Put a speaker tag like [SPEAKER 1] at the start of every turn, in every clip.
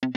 [SPEAKER 1] Hello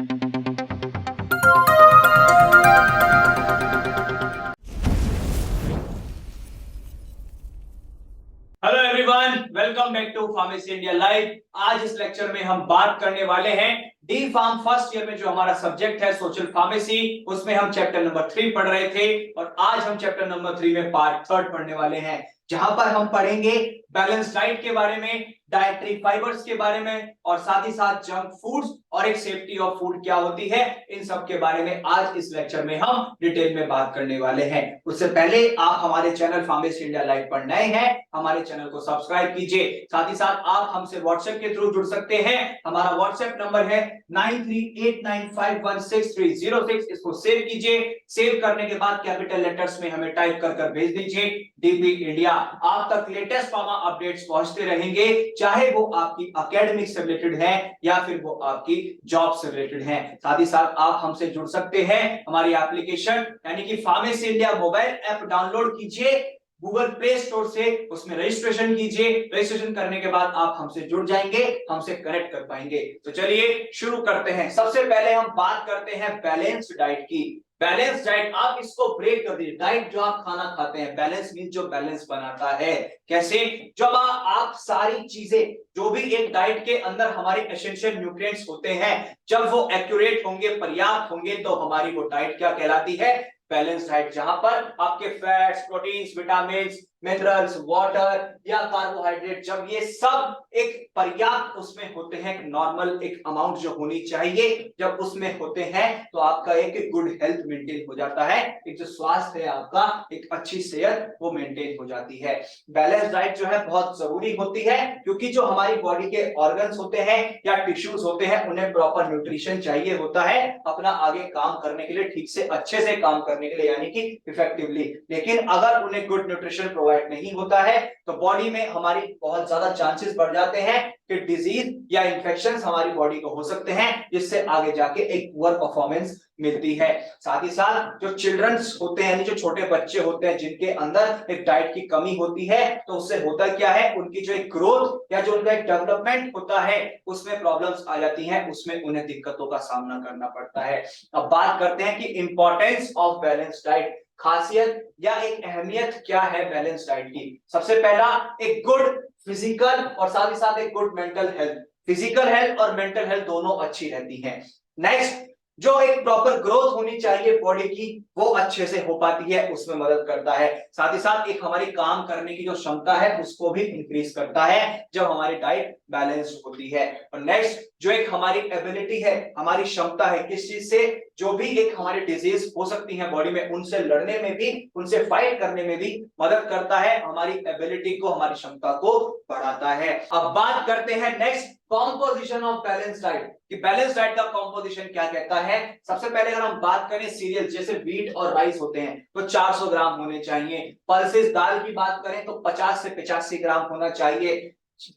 [SPEAKER 1] everyone, welcome back to pharmacy India live. आज इस lecture में हम बात करने वाले हैं डी फार्म फर्स्ट ईयर में जो हमारा सब्जेक्ट है सोशल फार्मेसी, उसमें हम चैप्टर नंबर 3 पढ़ रहे थे और आज हम चैप्टर नंबर 3 में पार्ट 3 पढ़ने वाले हैं, जहां पर हम पढ़ेंगे बैलेंस डाइट के बारे में, डाइटरी फाइबर्स के बारे में और साथ ही साथ जंक फूड्स और एक सेफ्टी ऑफ फूड क्या होती है, इन सब के बारे में आज इस लेक्चर में हम डिटेल में बात करने वाले हैं। उससे पहले आप हमारे चैनल फार्मेसी इंडिया लाइव पर नए हैं, हमारे चैनल को सब्सक्राइब कीजिए। साथ ही साथ आप हमसे व्हाट्सएप के थ्रू जुड़ सकते हैं। हमारा व्हाट्सएप नंबर है 9389516306। इसको सेव कीजिए। सेव करने के बाद कैपिटल लेटर्स में हमें टाइप कर भेज दीजिए डीपी इंडिया। आप तक लेटेस्ट फार्मा अपडेट्स पहुंचते रहेंगे, चाहे वो आपकी एकेडमिक से रिलेटेड है या फिर वो आपकी जॉब से रिलेटेड है। साथ ही साथ आप हमसे जुड़ सकते हैं। हमारी एप्लीकेशन यानी कि pharmacy India mobile app download कीजिए गूगल प्ले स्टोर से, उसमें रजिस्ट्रेशन कीजिए। रजिस्ट्रेशन करने के बाद आप हमसे जुड़ जाएंगे, हमसे कनेक्ट कर पाएंगे। तो चलिए शुरू करते हैं। सबसे पहले हम बात करते हैं बैलेंस्ड डाइट की। बैलेंस डाइट, आप इसको ब्रेक कर दीजिए। डाइट जो आप खाना खाते हैं, बैलेंस मीन जो बैलेंस बनाता है। कैसे? जब आप सारी चीजें जो भी एक डाइट के अंदर हमारे एसेंशियल न्यूट्रिएंट्स होते हैं, जब वो एक्यूरेट होंगे, पर्याप्त होंगे, तो हमारी वो डाइट क्या कहलाती है? Balance diet. जहां पर आपके fats, proteins, vitamins, minerals, water या कार्बोहाइड्रेट, जब ये सब एक पर्याप्त उसमें होते हैं, नॉर्मल एक अमाउंट जो होनी चाहिए, जब उसमें होते हैं तो आपका एक गुड हेल्थ मेंटेन हो जाता है। एक जो स्वास्थ्य है आपका, एक अच्छी सेहत वो मेंटेन हो जाती है। बैलेंस डाइट जो है बहुत जरूरी होती है, क्योंकि जो हमारी बॉडी के ऑर्गन्स होते हैं या टिश्यूज होते हैं, उन्हें प्रॉपर न्यूट्रिशन चाहिए होता है अपना आगे काम करने के लिए, ठीक से अच्छे से काम करने के लिए, यानी कि इफेक्टिवली। लेकिन अगर उन्हें गुड न्यूट्रिशन प्रोवाइड नहीं होता है तो बॉडी में हमारी बहुत ज्यादा चांसेस बढ़ जाते हैं कि डिजीज या इंफेक्शंस हमारी बॉडी को हो सकते हैं, जिससे आगे जाके एक पुअर परफॉर्मेंस मिलती है। साथ ही साथ जो चिल्ड्रंस होते हैं, जो छोटे बच्चे होते हैं, जिनके अंदर एक डाइट की कमी होती है, तो उससे होता क्या है, उनकी जो एक ग्रोथ या जो उनका एक डेवलपमेंट होता है, उसमें प्रॉब्लम्स आ जाती हैं, उसमें उन्हें दिक्कतों का सामना करना पड़ता है। अब बात करते हैं कि इंपॉर्टेंस ऑफ बैलेंस डाइट, खासियत या एक अहमियत क्या है बैलेंस डाइट की। सबसे पहला, एक गुड फिजिकल और साथ ही साथ एक good mental health. Physical health और मेंटल हेल्थ दोनों अच्छी रहती है। नेक्स्ट, जो एक प्रॉपर ग्रोथ होनी चाहिए बॉडी की, वो अच्छे से हो पाती है, उसमें मदद करता है। साथ ही साथ एक हमारी काम करने की जो क्षमता है उसको भी इंक्रीज करता है जब हमारी डाइट बैलेंस्ड होती है। और नेक्स्ट, जो एक हमारी एबिलिटी है, हमारी क्षमता है, किस चीज से, जो भी एक हमारी डिजीज हो सकती है बॉडी में, उनसे लड़ने में भी, उनसे फाइट करने में भी मदद करता है, हमारी एबिलिटी को, हमारी क्षमता को बढ़ाता है। अब बात करते हैं next, composition of balance diet, कि बैलेंस डाइट का कॉम्पोजिशन क्या कहता है। सबसे पहले अगर हम बात करें सीरियल जैसे व्हीट और राइस होते हैं तो 400 ग्राम होने चाहिए। पल्सेस दाल की बात करें तो 50 से 85 ग्राम होना चाहिए।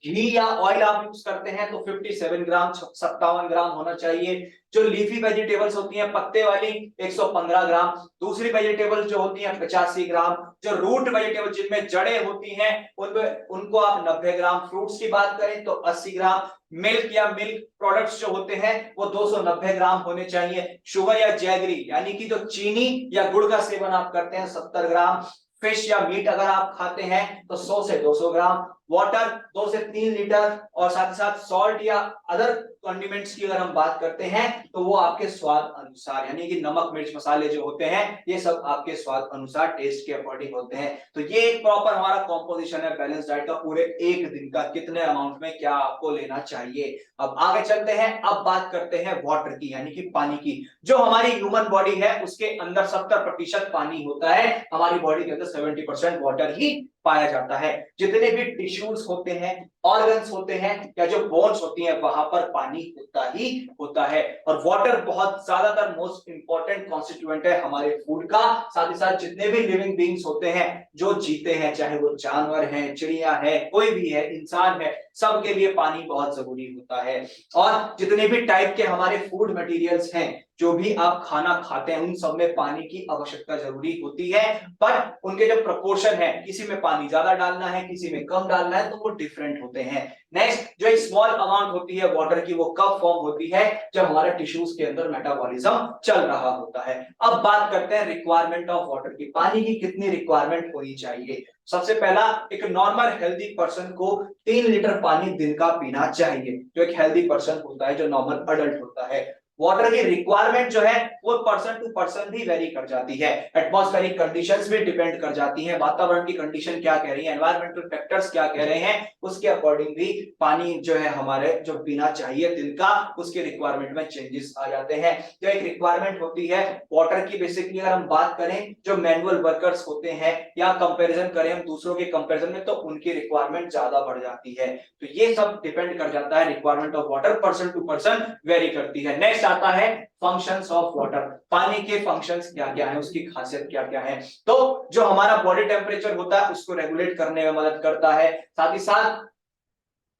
[SPEAKER 1] घी या ऑयल आप यूज करते हैं तो 57 ग्राम, 57 ग्राम होना चाहिए। जो लीफी वेजिटेबल्स होती हैं, पत्ते वाली, 115 ग्राम। दूसरी वेजिटेबल्स जो होती हैं 85 ग्राम। जो रूट वेजिटेबल जिनमें जड़ें होती हैं उनको आप 90 ग्राम। फ्रूट्स की बात करें तो 80 ग्राम। मिल्क या मिल्क प्रोडक्ट्स जो होते हैं वो 290 ग्राम होने चाहिए। शुगर या जैगरी यानी कि जो चीनी या गुड़ का सेवन आप करते हैं 70 ग्राम। फिश या मीट अगर आप खाते हैं तो 100 से 200 ग्राम। वाटर 2 से 3 लीटर। और साथ ही साथ सॉल्ट या अदर कंडीमेंट्स की अगर हम बात करते हैं तो वो आपके स्वाद अनुसार, यानी कि नमक मिर्च मसाले जो होते हैं ये सब आपके स्वाद अनुसार, टेस्ट के अकॉर्डिंग होते हैं। तो ये एक प्रॉपर हमारा कॉम्पोजिशन है बैलेंस डाइट का, पूरे एक दिन का कितने अमाउंट में क्या आपको लेना चाहिए। अब आगे चलते हैं, अब बात करते हैं वाटर की, यानी कि पानी की। जो हमारी ह्यूमन बॉडी है उसके अंदर 70% पानी होता है, हमारी बॉडी के अंदर 70% वाटर ही पाया जाता है। जितने भी टिश्यूज होते हैं, ऑर्गन्स होते हैं या जो बोन्स होती हैं, वहां पर पानी होता ही होता है। और वाटर बहुत ज्यादातर मोस्ट इंपॉर्टेंट कॉन्स्टिट्यूएंट है हमारे फूड का। साथ ही साथ जितने भी लिविंग बींग्स होते हैं जो जीते हैं, चाहे वो जानवर हैं, चिड़िया है, कोई भी है, इंसान है, सबके लिए पानी बहुत जरूरी होता है। और जितने भी टाइप के हमारे फूड मटेरियल्स हैं, जो भी आप खाना खाते हैं, उन सब में पानी की आवश्यकता जरूरी होती है, पर उनके जो प्रोपोर्शन है, किसी में पानी ज्यादा डालना है, किसी में कम डालना है, तो वो डिफरेंट होते हैं। नेक्स्ट, जो एक स्मॉल अमाउंट होती है वाटर की, वो कब फॉर्म होती है? जब हमारे टिश्यूज के अंदर मेटाबॉलिज्म चल रहा होता है। अब बात करते हैं रिक्वायरमेंट ऑफ वाटर की, पानी की कितनी रिक्वायरमेंट होनी चाहिए। सबसे पहला, एक नॉर्मल हेल्दी पर्सन को 3 लीटर पानी दिन का पीना चाहिए, जो एक हेल्दी पर्सन होता है, जो नॉर्मल अडल्ट होता है। वाटर की रिक्वायरमेंट जो है वो पर्सन टू पर्सन भी वेरी कर जाती है, एटमॉस्फेरिक कंडीशंस भी डिपेंड कर जाती हैं, वातावरण की कंडीशन क्या कह रही है, एनवायरमेंटल फैक्टर्स क्या कह रहे हैं, उसके अकॉर्डिंग भी पानी जो है हमारे जो पीना चाहिए दिन का, उसके रिक्वायरमेंट में चेंजेस आ जाते हैं। जो एक रिक्वायरमेंट होती है वाटर की, बेसिकली अगर हम बात करें जो मैनुअल वर्कर्स होते हैं या कंपैरिजन करें हम दूसरों के कंपैरिजन में, तो उनकी रिक्वायरमेंट ज्यादा बढ़ जाती है। तो ये सब डिपेंड कर जाता है, requirement of water person to person vary करती है। नेक्स्ट आता है फंक्शंस ऑफ वाटर, पानी के फंक्शंस क्या क्या है, उसकी खासियत क्या क्या है। तो जो हमारा बॉडी टेम्परेचर होता है उसको रेगुलेट करने में मदद करता है, साथ ही साथ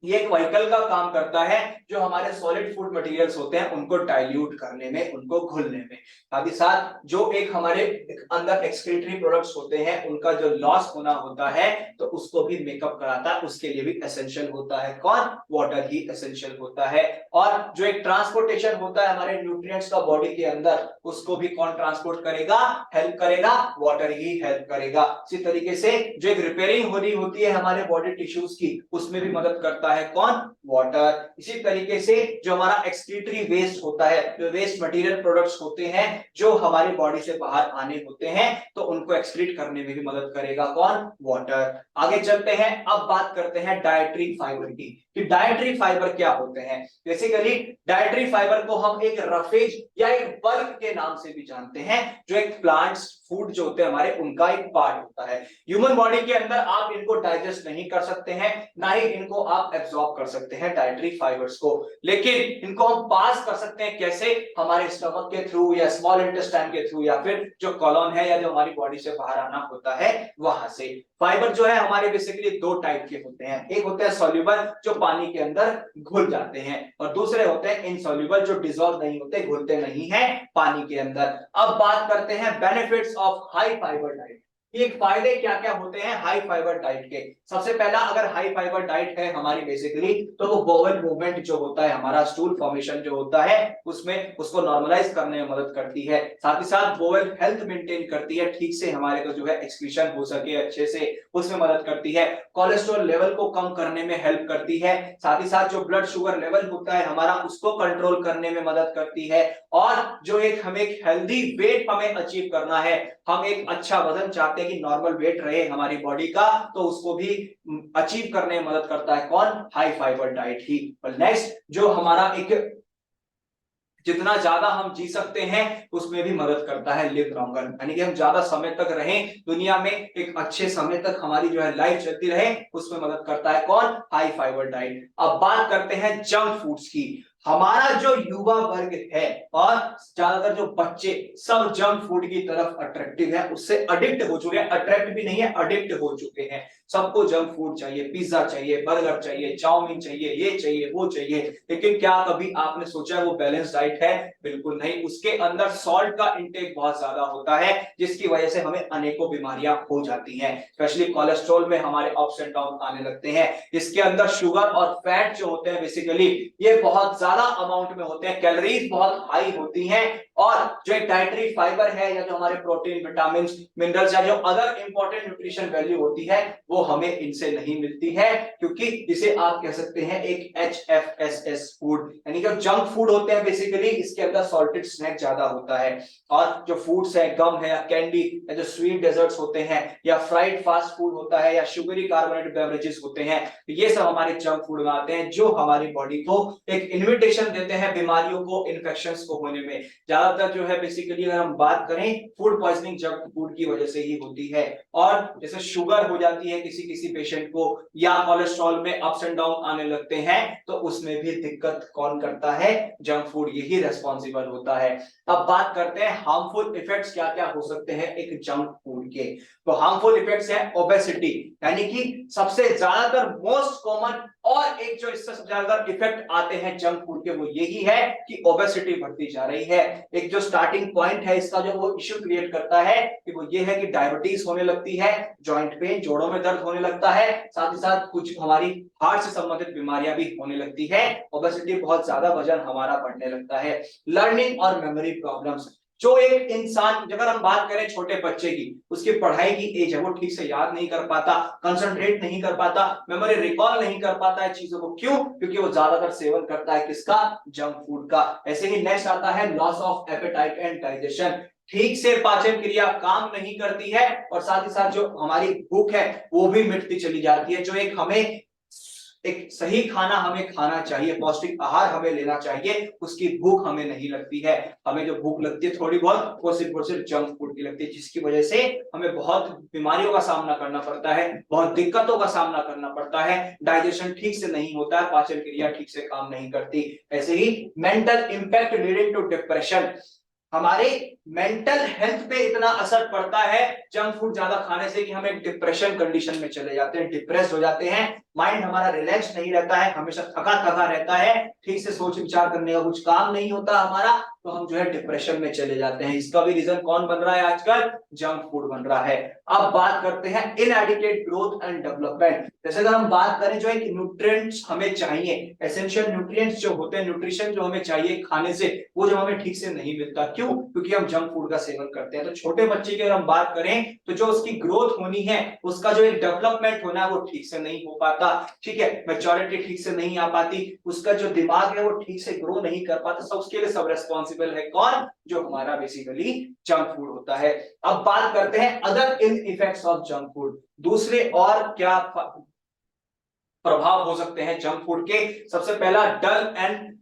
[SPEAKER 1] ये एक व्हीकल का काम करता है, जो हमारे सॉलिड फूड मटेरियल्स होते हैं उनको डाइल्यूट करने में, उनको घुलने में। साथ ही साथ जो एक हमारे अंदर एक्सक्रीटरी प्रोडक्ट्स होते हैं उनका जो लॉस होना होता है, तो उसको भी मेकअप कराता है, उसके लिए भी एसेंशियल होता है कौन? वाटर ही एसेंशियल होता है। और जो एक ट्रांसपोर्टेशन होता है हमारे न्यूट्रिएंट्स का बॉडी के अंदर, उसको भी कौन ट्रांसपोर्ट करेगा, हेल्प करेगा? वाटर ही हेल्प करेगा। इसी तरीके से जो एक रिपेयरिंग होनी होती है हमारे बॉडी टिश्यूज की, उसमें भी मदद करता है कौन? वाटर। इसी तरीके से जो हमारा एक्सक्रीटरी वेस्ट होता है, जो वेस्ट मटेरियल प्रोडक्ट्स होते हैं जो हमारी बॉडी से बाहर आने होते हैं, तो उनको एक्सक्रीट करने में भी मदद करेगा कौन? वाटर। आगे चलते हैं, अब बात करते हैं डाइटरी फाइबर की, कि डाइटरी फाइबर क्या होते हैं। बेसिकली डाइटरी फाइबर को हम एक रफेज या एक बल्क के नाम से भी जानते हैं, जो एक प्लांट्स फूड जो होते हैं हमारे, उनका एक पार्ट होता है। ह्यूमन बॉडी के अंदर आप इनको डाइजेस्ट नहीं कर सकते हैं, ना ही इनको आप एब्जॉर्ब कर सकते हैं डाइटरी फाइबर्स को, लेकिन इनको हम पास कर सकते हैं कैसे? हमारे स्टमक के थ्रू या स्मॉल इंटेस्टाइन के थ्रू, या फिर जो कॉलोन है या जो हमारी बॉडी से बाहर आना होता है वहां से। फाइबर जो है हमारे बेसिकली 2 टाइप के होते हैं, एक होते हैं सॉल्युबल जो पानी के अंदर घुल जाते हैं, और दूसरे होते हैं इनसॉल्युबल जो डिसॉल्व नहीं होते, घुलते नहीं है पानी के अंदर। अब बात करते हैं benefits of high fibre diet, ये फायदे क्या क्या होते हैं हाई फाइबर डाइट के। सबसे पहला, अगर हाई फाइबर डाइट है हमारी बेसिकली, तो वो बोवेल मूवमेंट जो होता है हमारा, स्टूल फॉर्मेशन जो होता है उसमें, उसको नॉर्मलाइज करने में मदद करती है। साथ ही साथ बोवेल हेल्थ मेंटेन करती है, ठीक से हमारे को जो है एक्सक्रीशन हो सके अच्छे से, उसमें मदद करती है। कोलेस्ट्रॉल लेवल को कम करने में हेल्प करती है। साथ ही साथ जो ब्लड शुगर लेवल होता है हमारा, उसको कंट्रोल करने में मदद करती है। और जो एक हमें एक हेल्दी वेट हमें अचीव करना है, हम एक अच्छा वजन चाहते हैं कि नॉर्मल वेट रहे हमारी बॉडी का, तो उसको भी अचीव करने में मदद करता है कौन? हाई फाइबर डाइट ही। और नेक्स्ट, जो हमारा एक जितना ज्यादा हम जी सकते हैं उसमें भी मदद करता है लिव लॉन्गर, यानी कि हम ज्यादा समय तक रहें दुनिया में, एक अच्छे समय तक हमारी जो है लाइफ चलती रहे, उसमें मदद करता है कौन? High fibre diet. अब बात करते हैं जंक फूड्स की। हमारा जो युवा वर्ग है और ज्यादातर जो बच्चे, सब जंक फूड की तरफ अट्रैक्टिव है, उससे अडिक्ट हो चुके हैं, अट्रैक्ट भी नहीं है अडिक्ट हो चुके हैं। सबको जंक फूड चाहिए, पिज्जा चाहिए, बर्गर चाहिए, चाउमीन चाहिए, ये चाहिए वो चाहिए, लेकिन क्या कभी आपने सोचा है वो बैलेंस डाइट है? बिल्कुल नहीं। उसके अंदर सॉल्ट का इंटेक बहुत ज्यादा होता है, जिसकी वजह से हमें अनेकों बीमारियां हो जाती हैं, स्पेशली कोलेस्ट्रॉल में हमारे अप्स एंड डाउन आने लगते हैं। इसके अंदर शुगर और फैट जो होते हैं बेसिकली, ये बहुत ज्यादा अमाउंट में होते हैं, कैलोरीज बहुत हाई होती हैं, और जो एक डाइटरी फाइबर है या जो हमारे प्रोटीन, विटामिन, मिनरल्स या जो अदर इंपॉर्टेंट न्यूट्रिशन वैल्यू होती है, वो हमें इनसे नहीं मिलती है, क्योंकि इसे आप कह सकते हैं एक HFSS फूड, यानी कि जंक फूड होते हैं बेसिकली, इसके अंदर सॉल्टेड स्नैक ज्यादा होता है। और जो फूड्स है, गम है या कैंडी या जो स्वीट डेजर्ट्स होते हैं या फ्राइड फास्ट फूड होता है या शुगरी कार्बोनेटेड बेवरेजेस होते हैं, ये सब हमारे जंक फूड में आते हैं, जो हमारी बॉडी को एक इनविटेबल प्रेसिपिटेशन देते हैं बीमारियों को, इन्फेक्शंस को होने में। ज्यादातर जो है बेसिकली अगर हम बात करें फूड पॉइजनिंग जंक फूड की वजह से ही होती है। और जैसे शुगर हो जाती है किसी किसी पेशेंट को, या कोलेस्ट्रॉल में अप्स एंड डाउन आने लगते हैं, तो उसमें भी दिक्कत कौन करता है? जंक फूड, यही रेस्पॉन्सिबल होता है। अब बात करते हैं हार्मफुल इफेक्ट्स क्या क्या हो सकते हैं एक जंक फूड के। तो हार्मफुल इफेक्ट्स है ओबेसिटी, यानी कि सबसे ज्यादातर मोस्ट कॉमन और एक जो इससे सबसे ज्यादा इफेक्ट आते हैं जंक फूड के, वो यही है कि ओबेसिटी बढ़ती जा रही है। एक जो स्टार्टिंग पॉइंट है इसका, जो वो इश्यू क्रिएट करता है कि वो ये है कि डायबिटीज होने लगती है, जॉइंट पेन, जोड़ों में दर्द होने लगता है, साथ ही साथ कुछ हमारी हार्ट से संबंधित बीमारियां भी होने लगती है। ओबेसिटी बहुत ज्यादा वजन हमारा बढ़ने लगता है। लर्निंग और मेमोरी प्रॉब्लम्स, जो एक इंसान, अगर हम बात करें छोटे बच्चे की, उसकी पढ़ाई की एज है, वो ठीक से याद नहीं कर पाता, कंसंट्रेट नहीं कर पाता, मेमोरी रिकॉल नहीं कर पाता है चीजों को। क्यों? क्योंकि वो ज्यादातर सेवन करता है किसका? जंक फूड का। ऐसे ही नेक्स्ट आता है loss of appetite and digestion, ठीक से पाचन क्रिया काम नहीं करती है, और साथ ही साथ जो हमारी भूख है वो भी मिटती चली जाती है। जो एक हमें एक सही खाना हमें खाना चाहिए, पौष्टिक आहार हमें लेना चाहिए, उसकी भूख हमें नहीं लगती है। हमें जो भूख लगती है थोड़ी बहुत, वो सिर्फ और सिर्फ जंक फूड की लगती है, जिसकी वजह से हमें बहुत बीमारियों का सामना करना पड़ता है, बहुत दिक्कतों का सामना करना पड़ता है। डाइजेशन ठीक से नहीं होता है, पाचन क्रिया ठीक से काम नहीं करती। ऐसे ही mental impact leading to depression, हमारे मेंटल हेल्थ पे इतना असर पड़ता है जंक फूड ज्यादा खाने से कि हम एक डिप्रेशन कंडीशन में चले जाते हैं, डिप्रेस हो जाते हैं, माइंड हमारा रिलैक्स नहीं रहता है, हमेशा थका थका रहता है, ठीक से सोच विचार करने का कुछ काम नहीं होता हमारा, तो हम जो है डिप्रेशन में चले जाते हैं। इसका भी रीजन कौन बन रहा है आजकल? जंक फूड बन रहा है। अब बात करते हैं इनएडिक्वेट ग्रोथ एंड डेवलपमेंट। जैसे अगर हम बात करें जो है न्यूट्रिएंट्स हमें चाहिए, एसेंशियल न्यूट्रिएंट्स जो होते हैं, न्यूट्रिशन जो हमें चाहिए खाने से, वो जो हमें ठीक से नहीं मिलता। क्यों? क्योंकि हम जंक फूड का सेवन करते हैं। तो छोटे बच्चे की अगर हम बात करें तो जो उसकी ग्रोथ होनी है, उसका जो एक डेवलपमेंट होना है, वो ठीक से नहीं हो पाता, ठीक है, मैच्योरिटी ठीक से नहीं आ पाती, उसका जो दिमाग है वो ठीक से ग्रो नहीं कर पाता। सब उसके लिए सब रेस्पॉन्सिबल है कौन? जो हमारा बेसिकली जंक फूड होता है। अब बात करते हैं other in effects of junk food, दूसरे और क्या प्रभाव हो सकते हैं जंक फूड के। सबसे पहला, डल एंड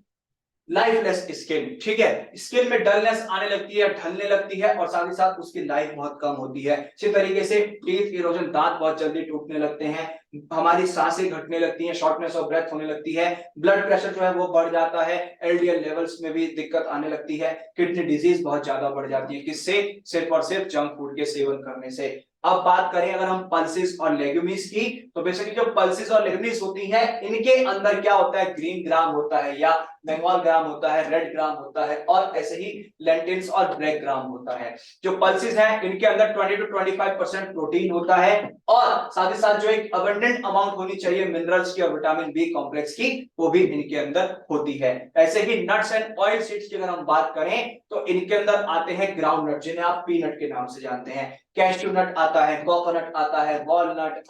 [SPEAKER 1] लाइफलेस स्किन, ठीक है, स्किन में डलनेस आने लगती है, ढलने लगती है, और साथ ही साथ उसकी लाइफ बहुत कम होती है। इसी तरीके से टीथ इरोजन, दांत बहुत जल्दी टूटने लगते हैं, हमारी सांसें घटने लगती हैं, शॉर्टनेस ऑफ ब्रेथ होने लगती है, ब्लड प्रेशर जो है वो बढ़ जाता है, एलडीएल लेवल्स में भी दिक्कत आने लगती है, किडनी डिजीज बहुत ज्यादा बढ़ जाती है। किससे? सिर्फ और सिर्फ जंक फूड के सेवन करने से। अब बात करें अगर हम पल्सेस और लेग्यूमिस की, तो बेसिकली जो पल्सेस और लेग्यूमिस होती हैं, इनके अंदर क्या होता है? ग्रीन ग्राम होता है, या बंगाल ग्राम होता है, रेड ग्राम होता है, और ऐसे ही लेंटिल्स और ब्लैक ग्राम होता है। जो पल्सेस हैं इनके अंदर 20 to 25% प्रोटीन होता है, और साथ ही साथ जो एक अबंडेंट अमाउंट होनी चाहिए मिनरल्स की और विटामिन बी कॉम्प्लेक्स की, वो भी इनके अंदर होती है। ऐसे ही नट्स एंड ऑयल सीड्स की अगर हम बात करें तो इनके अंदर आते हैं ग्राउंड नट, जिन्हें आप पीनट के नाम से जानते हैं, कैश्यू नट आता है, कोकोनट आता है, वॉलनट,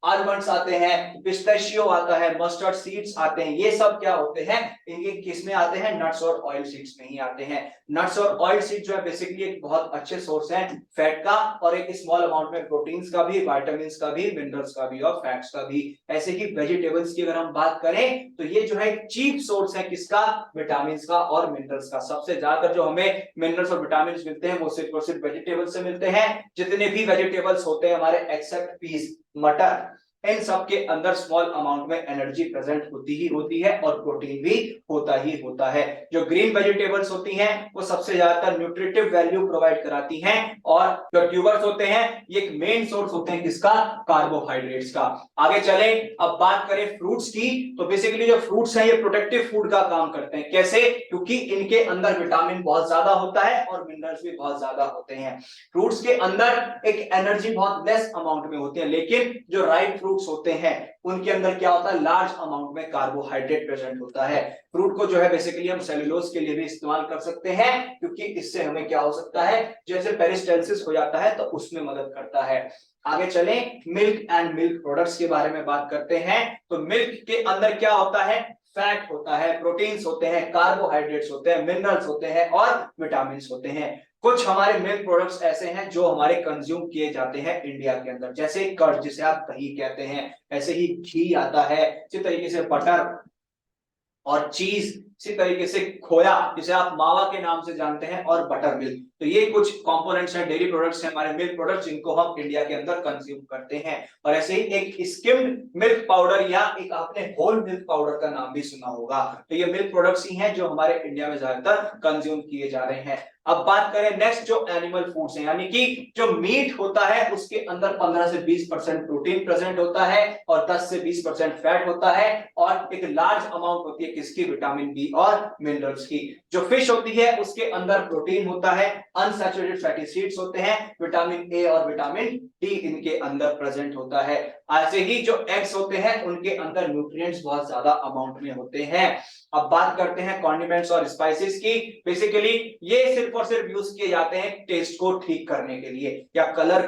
[SPEAKER 1] आलमंड्स आते हैं, पिस्ताशियो आता है, मस्टर्ड सीड्स आते हैं। ये सब क्या होते हैं? इनके किस में आते हैं? नट्स और ऑयल सीड्स में ही आते हैं। नट्स और ऑयल सीड जो है बेसिकली एक बहुत अच्छे सोर्स है फैट का, और एक स्मॉल अमाउंट में प्रोटीन्स का भी, विटामिन्स का भी, मिनरल्स का भी, और फैट्स का भी। ऐसे ही वेजिटेबल्स की अगर हम बात करें तो ये जो है एक चीप सोर्स है किसका? विटामिन्स का और मिनरल्स का। सबसे ज्यादा जो हमें मिनरल्स और विटामिन्स मिलते हैं वो सिर्फ और सिर्फ वेजिटेबल से मिलते हैं। जितने भी वेजिटेबल्स होते हैं हमारे, एक्सेप्ट पीस, मटर, इन सब के अंदर स्मॉल अमाउंट में एनर्जी प्रेजेंट होती ही होती है, और प्रोटीन भी होता ही होता है। जो ग्रीन वेजिटेबल्स होती हैं वो सबसे ज्यादातर न्यूट्रिटिव वैल्यू प्रोवाइड कराती हैं, और जो ट्यूबर्स होते हैं ये एक मेन सोर्स होते हैं किसका? कार्बोहाइड्रेट्स का। आगे चले, अब बात करें फ्रूट्स की, तो बेसिकली जो फ्रूट्स हैं ये प्रोटेक्टिव फूड का काम करते हैं। कैसे? क्योंकि इनके अंदर विटामिन बहुत ज्यादा होता है और मिनरल्स भी बहुत ज्यादा होते हैं। फ्रूट्स के अंदर एक एनर्जी बहुत लेस अमाउंट में होती है, लेकिन जो राइप फ्रूट्स होते हैं उनके अंदर क्या होता है? लार्ज अमाउंट में कार्बोहाइड्रेट प्रेजेंट होता है। फ्रूट को जो है बेसिकली हम सेलुलोज के लिए भी इस्तेमाल कर सकते हैं, क्योंकि इससे हमें क्या हो सकता है? जैसे पेरिस्टाल्सिस हो जाता है तो उसमें मदद करता है। आगे चलें, मिल्क एंड मिल्क प्रोडक्ट्स के बारे में बात करते हैं। तो मिल्क के अंदर क्या होता है? फैट होता है, प्रोटीन्स होते हैं, कार्बोहाइड्रेट्स होते हैं, मिनरल्स होते हैं, और विटामिन होते हैं। कुछ हमारे मिल्क प्रोडक्ट्स ऐसे हैं जो हमारे कंज्यूम किए जाते हैं इंडिया के अंदर, जैसे कर्ड, जिसे आप दही कहते हैं, ऐसे ही घी आता है, इसी तरीके से बटर और चीज, इसी तरीके से खोया जिसे आप मावा के नाम से जानते हैं, और बटर मिल्क। तो ये कुछ कंपोनेंट्स हैं, डेयरी प्रोडक्ट्स हैं, हमारे मिल्क प्रोडक्ट्स, जिनको हम इंडिया के अंदर कंज्यूम करते हैं। और ऐसे ही एक स्किम्ड मिल्क पाउडर या एक आपने होल मिल्क पाउडर का नाम भी सुना होगा। तो ये मिल्क प्रोडक्ट्स ही हैं जो हमारे इंडिया में ज्यादातर कंज्यूम किए जा रहे हैं। अब बात करें नेक्स्ट, जो एनिमल फूड्स हैं, यानी कि जो मीट होता है उसके अंदर 15 से 20% प्रोटीन प्रेजेंट होता है और 10 से 20% फैट होता है, और एक लार्ज अमाउंट होती है किसकी, विटामिन बी और मिनरल्स की। जो फिश होती है उसके अंदर प्रोटीन होता है, अनसैचुरेटेड फैटी एसिड्स होते हैं, विटामिन ए और विटामिन डी इनके अंदर प्रेजेंट होता है। ऐसे ही जो एग्स होते हैं उनके अंदर न्यूट्रिएंट्स बहुत ज्यादा अमाउंट में होते हैं। अब बात करते हैं कॉन्डिमेंट्स और स्पाइसेस की। बेसिकली ये सिर्फ और सिर्फ यूज किए जाते हैं टेस्ट को ठीक करने के लिए या कलर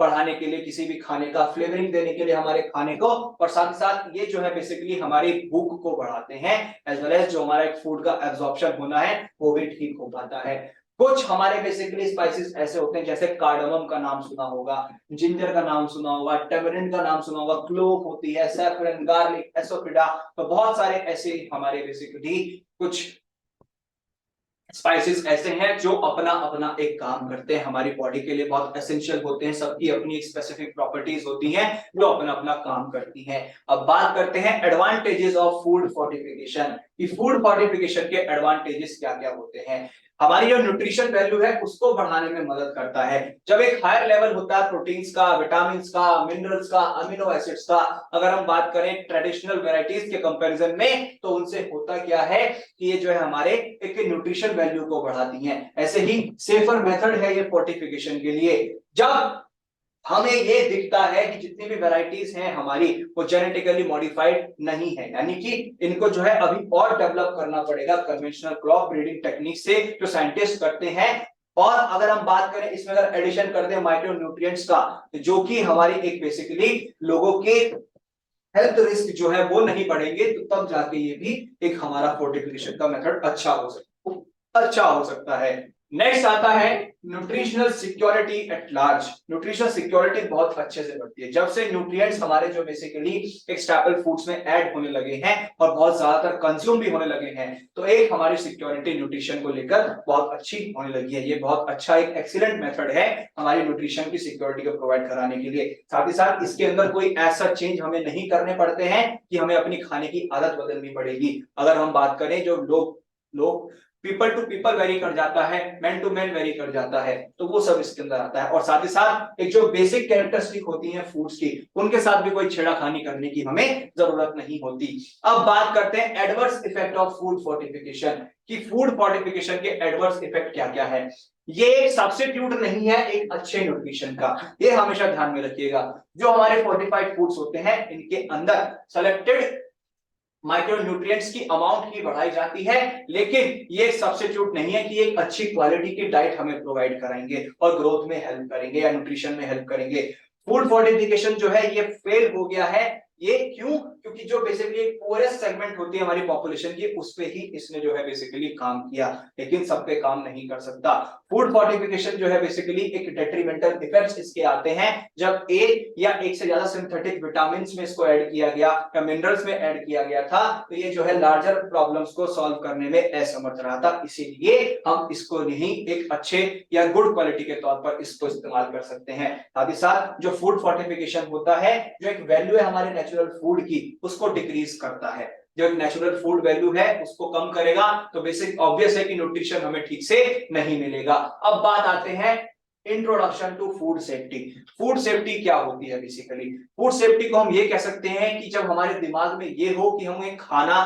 [SPEAKER 1] बढ़ाने के लिए, किसी भी खाने का फ्लेवरिंग देने के लिए हमारे खाने को, और साथ साथ ये जो है बेसिकली हमारी भूख को बढ़ाते हैं, एज वेल एज जो हमारा एक फूड का एब्जॉर्प्शन होना है वो भी ठीक हो पाता है। कुछ हमारे बेसिकली स्पाइसेस ऐसे होते हैं जैसे कार्डमम का नाम सुना होगा, जिंजर का नाम सुना होगा, टेमरिंड का नाम सुना होगा, क्लोव होती है, सैफरन, गार्लिक, एसोफिडा। तो बहुत सारे ऐसे हमारे बेसिकली कुछ स्पाइसेस ऐसे हैं जो अपना अपना एक काम करते हैं, हमारी बॉडी के लिए बहुत एसेंशियल होते हैं, सबकी अपनी एक स्पेसिफिक प्रॉपर्टीज होती हैं जो अपना अपना काम करती हैं। अब बात करते हैं एडवांटेजेस ऑफ फूड फोर्टिफिकेशन, कि फूड फोर्टिफिकेशन के एडवांटेजेस क्या क्या होते हैं। हमारी जो न्यूट्रिशन वैल्यू है उसको बढ़ाने में मदद करता है। जब एक हायर लेवल होता है प्रोटीन्स का, विटामिन्स का, मिनरल्स का, अमीनो एसिड्स का, अगर हम बात करें ट्रेडिशनल वैरायटीज के कंपैरिजन में, तो उनसे होता क्या है कि ये जो है हमारे एक न्यूट्रिशन वैल्यू को बढ़ाती हैं। ऐसे ही सेफर मेथड है ये फोर्टिफिकेशन के लिए। जब हमें ये दिखता है कि जितनी भी वैरायटीज हैं हमारी वो जेनेटिकली मॉडिफाइड नहीं है, यानी कि इनको जो है अभी और डेवलप करना पड़ेगा कन्वेंशनल क्रॉप ब्रीडिंग टेक्निक से जो साइंटिस्ट करते हैं। और अगर हम बात करें इसमें अगर एडिशन कर दें माइक्रो न्यूट्रिएंट्स का, जो कि हमारी एक बेसिकली लोगों के हेल्थ रिस्क जो है वो नहीं बढ़ेंगे, तो तब जाके ये भी एक हमारा फोर्टिफिकेशन का मेथड अच्छा हो सकता है। नेक्स्ट आता है nutritional security at large. Nutritional security बहुत अच्छे से बढ़ती है जब से न्यूट्रिएंट्स हमारे जो बेसिकली एक स्टैपल फूड्स में ऐड होने लगे हैं और बहुत ज्यादातर कंज्यूम भी होने लगे हैं, तो एक हमारी सिक्योरिटी न्यूट्रिशन को लेकर बहुत अच्छी होने लगी है। ये बहुत अच्छा एक एक्सीलेंट मेथड है हमारी न्यूट्रिशन की सिक्योरिटी को प्रोवाइड कराने के लिए। साथ ही साथ इसके अंदर कोई ऐसा चेंज हमें नहीं करने पड़ते हैं कि हमें अपनी खाने की आदत बदलनी पड़ेगी। अगर हम बात करें जो लोग पीपल टू पीपल वेरी कर जाता है, मैन टू मैन वेरी कर जाता है, तो वो सब इसके अंदर आता है। और साथ ही साथ एक जो बेसिक कैरेक्टरिस्टिक होती हैं फूड्स की, उनके साथ भी कोई छेड़खानी करने की हमें जरूरत नहीं होती। अब बात करते हैं adverse effect of food fortification, कि फूड फोर्टिफिकेशन के एडवर्स इफेक्ट क्या क्या है। ये एक सब्स्टिट्यूट नहीं है एक अच्छे न्यूट्रिशन का, ये हमेशा ध्यान में रखिएगा। जो हमारे फोर्टिफाइड फूड्स होते हैं इनके अंदर सेलेक्टेड माइक्रो न्यूट्रिएंट्स की अमाउंट ही बढ़ाई जाती है, लेकिन ये सब्स्टिट्यूट नहीं है कि एक अच्छी क्वालिटी की डाइट हमें प्रोवाइड कराएंगे और ग्रोथ में हेल्प करेंगे या न्यूट्रिशन में हेल्प करेंगे। फूड फोर्टिफिकेशन जो है ये फेल हो गया है। ये क्यों? क्योंकि जो बेसिकली एक पोरेस्ट सेगमेंट होती है हमारी पॉपुलेशन की, उस पे ही इसने जो है बेसिकली काम किया, लेकिन सब पे काम नहीं कर सकता। फूड फोर्टिफिकेशन जो है बेसिकली एक डेट्रीमेंटल इफेक्ट्स इसके आते हैं जब एक या एक से ज्यादा सिंथेटिक विटामिन में इसको ऐड किया गया या मिनरल्स में ऐड किया गया था, तो ये जो है लार्जर प्रॉब्लम्स को सॉल्व करने में असमर्थ रहा था। इसीलिए हम इसको नहीं एक अच्छे या गुड क्वालिटी के तौर पर इसको इस्तेमाल कर सकते हैं। साथ ही साथ जो फूड फोर्टिफिकेशन होता है, जो एक वैल्यू है हमारे नेचुरल फूड की, उसको डिक्रीज करता है। जो एक नेचुरल फूड वैल्यू है उसको कम करेगा तो बेसिक ऑब्वियस है कि न्यूट्रिशन हमें ठीक से नहीं मिलेगा। अब बात आते हैं introduction to food safety. Food safety क्या होती है? बेसिकली फूड सेफ्टी को हम ये कह सकते हैं कि जब हमारे दिमाग में ये हो कि हमें खाना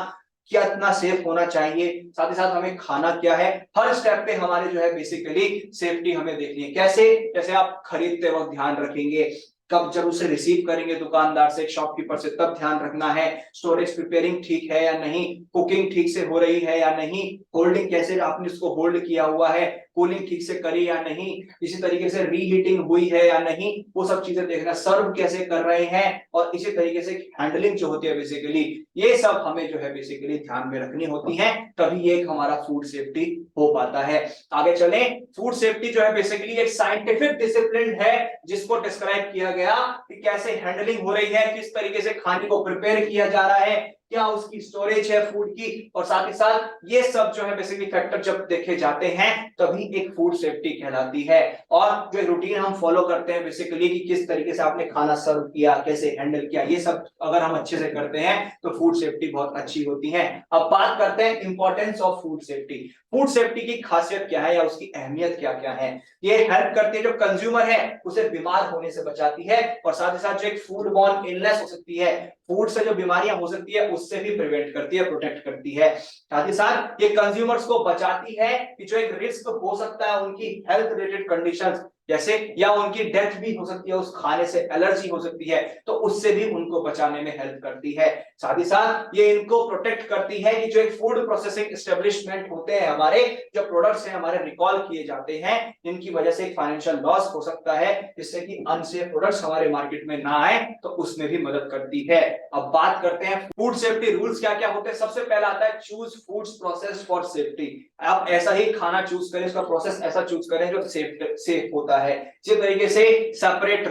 [SPEAKER 1] कितना सेफ होना चाहिए, साथ ही साथ हमें खाना क्या है, हर स्टेप पे हमारे जो है बेसिकली सेफ्टी हमें देखनी है। कैसे? जैसे आप खरीदते वक्त ध्यान रखेंगे, कब जब उसे रिसीव करेंगे दुकानदार से, शॉपकीपर से, तब ध्यान रखना है स्टोरेज प्रिपेयरिंग ठीक है या नहीं, कुकिंग ठीक से हो रही है या नहीं, होल्डिंग कैसे आपने इसको होल्ड किया हुआ है, कूलिंग ठीक से करी या नहीं, इसी तरीके से रीहीटिंग हुई है या नहीं, वो सब चीजें देखना, सर्व कैसे कर रहे हैं, और इसी तरीके से हैंडलिंग जो होती है बेसिकली, ये सब हमें जो है बेसिकली ध्यान में रखनी होती है, तभी एक हमारा फूड सेफ्टी हो पाता है। आगे चले, फूड सेफ्टी जो है बेसिकली एक साइंटिफिक डिसिप्लिन है जिसको डिस्क्राइब किया गया कि कैसे हैंडलिंग हो रही है, किस तरीके से खाने को प्रिपेयर किया जा रहा है, क्या उसकी स्टोरेज है फूड की, और साथ ही साथ ये सब जो है बेसिकली फैक्टर जब देखे जाते हैं तभी एक फूड सेफ्टी कहलाती है। और जो रूटीन हम फॉलो करते हैं बेसिकली कि किस तरीके से आपने खाना सर्व किया, कैसे हैंडल किया, ये सब अगर हम अच्छे से करते हैं तो फूड सेफ्टी बहुत अच्छी होती है। अब बात करते हैं importance of food safety. Food safety की खासियत क्या है या उसकी अहमियत क्या क्या है। ये हेल्प करती है जो कंज्यूमर है उसे बीमार होने से बचाती है, और साथ ही साथ जो एक फूड बॉर्न इलनेस हो सकती है, फूड से जो बीमारियां हो सकती है उससे भी प्रिवेंट करती है, प्रोटेक्ट करती है। साथ ही साथ ये कंज्यूमर्स को बचाती है कि जो एक रिस्क हो सकता है उनकी हेल्थ रिलेटेड कंडीशंस जैसे, या उनकी डेथ भी हो सकती है, उस खाने से एलर्जी हो सकती है, तो उससे भी उनको बचाने में हेल्प करती है। साथ ही साथ ये इनको प्रोटेक्ट करती है कि जो एक फूड प्रोसेसिंग एस्टेब्लिशमेंट होते हैं हमारे, जो प्रोडक्ट्स हैं हमारे रिकॉल किए जाते हैं, इनकी वजह से एक फाइनेंशियल लॉस हो सकता है, जिससे कि अनसेफ प्रोडक्ट्स हमारे मार्केट में ना आए, तो उसमें भी मदद करती है। अब बात करते हैं फूड सेफ्टी रूल्स क्या क्या होते हैं। सबसे पहला आता है choose foods process for safety. आप ऐसा ही खाना चूज करें, उसका प्रोसेस ऐसा चूज करें जो सेफ होता है। इसी तरीके से सेपरेट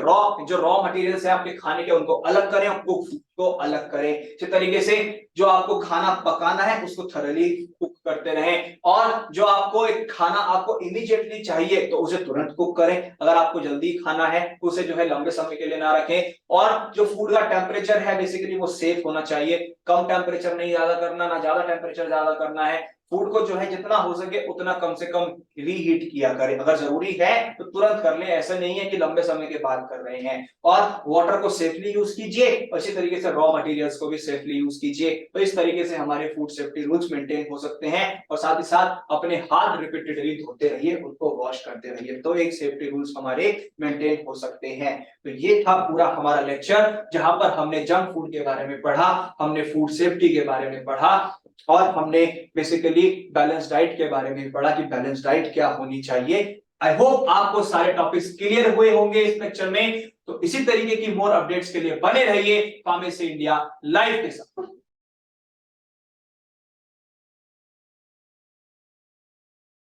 [SPEAKER 1] जो रॉ मटेरियल्स है आपके खाने के, उनको अलग करें, कुक को अलग करें। इसी तरीके से जो आपको खाना पकाना है उसको थॉरली कुक करते रहें, और जो आपको एक खाना आपको इमीडिएटली चाहिए तो उसे तुरंत कुक करें। अगर आपको जल्दी खाना है तो उसे जो है लंबे समय के लिए ना रखें। और जो फूड का टेम्परेचर है बेसिकली वो सेफ होना चाहिए, कम टेम्परेचर नहीं ज्यादा करना, ना ज्यादा टेम्परेचर ज्यादा करना है। फूड को जो है जितना हो सके उतना कम से कम रीहीट किया करें, अगर जरूरी है तो तुरंत कर लें, ऐसा नहीं है कि लंबे समय के बाद कर रहे हैं। और वाटर को सेफली यूज कीजिए, और इसी तरीके से रॉ मटेरियल्स को भी सेफली यूज कीजिए। तो इस तरीके से हमारे फूड सेफ्टी रूल्स मेंटेन हो सकते हैं, और साथ ही साथ अपने हाथ रिपीटेडली धोते रहिए, उनको वॉश करते रहिए, तो एक सेफ्टी रूल्स हमारे मेंटेन हो सकते हैं। तो ये था पूरा हमारा लेक्चर, जहां पर हमने जंक फूड के बारे में पढ़ा, हमने फूड सेफ्टी के बारे में पढ़ा, और हमने बेसिकली बैलेंस डाइट के बारे में पढ़ा कि बैलेंस डाइट क्या होनी चाहिए। आई होप आपको सारे टॉपिक्स क्लियर हुए होंगे इस लेक्चर में। तो इसी तरीके की मोर अपडेट्स के लिए बने रहिए फार्मेसी इंडिया लाइव के साथ।